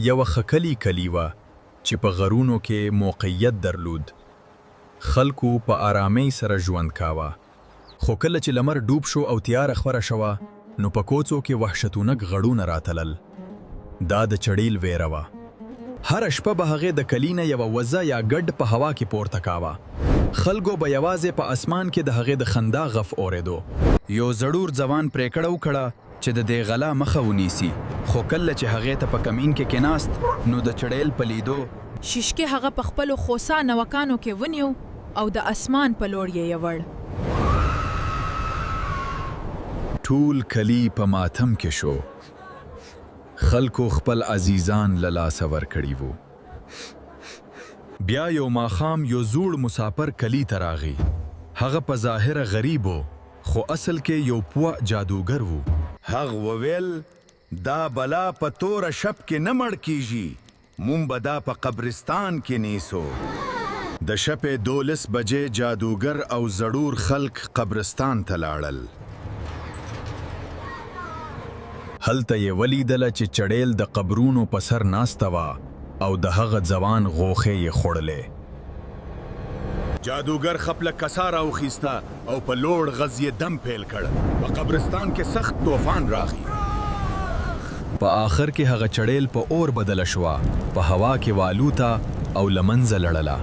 یو خکلی کلی وه چې په غرونو کې موقعیت درلود. خلکو په آرامۍ سره ژوند کاوه. خو کله چې لمر ډوب شو او تیاره خوره شوه نو په کوڅو کې وحشتونک غړونه راتلل. دا د چړیل ویره وه. هر شپه به هغې د کلی نه یوه وزه یا ګډ په هوا کې پورته کاوه. خلکو به یوازې په اسمان کې د هغې د خندا غف اورېدو. یو زړور ځوان پرېکړه وکړه چې د دې غلا مخه ونیسي. خو کله چې هغې ته په کمین کې کېناست نو د چړیل په لیدو شیشکې هغه په خپلو خوسا نوکانو کې ونیو او د اسمان په لور یې یوړ. ټول کلی په ماتم کې شو. خلکو خپل عزیزان له لاسه ورکړي وو. بیا یو ماښام یو زوړ مسافر کلی ته راغی. هغه په ظاهره غریب و خو اصل کې یو پوه جادوګر وو. هغه وویل دا بلا په توره شب کې نه مړ کیږي، مونږ به دا په قبرستان کې نیسو. د شپې 12 بجې جادوګر او زړور خلک قبرستان ته لاړل. هلته یې ولیدله چې چړیل د قبرونو په سر ناسته وه او د هغه ځوان غوښې یې خوړلې. جادوګر خپله کسا راوخیسته او په لوړ غز یې دم پیل کړ. په قبرستان کې سخت طوفان راغی. په آخر کې هغه چړیل په اور بدله شوه، په هوا کې والوته او له منځه لړله.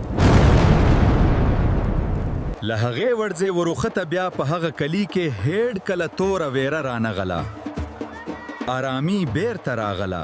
له هغې ورځې وروخته بیا په هغه کلي کې هېډ کله توره ویره رانغله. آرامي بیرته راغله.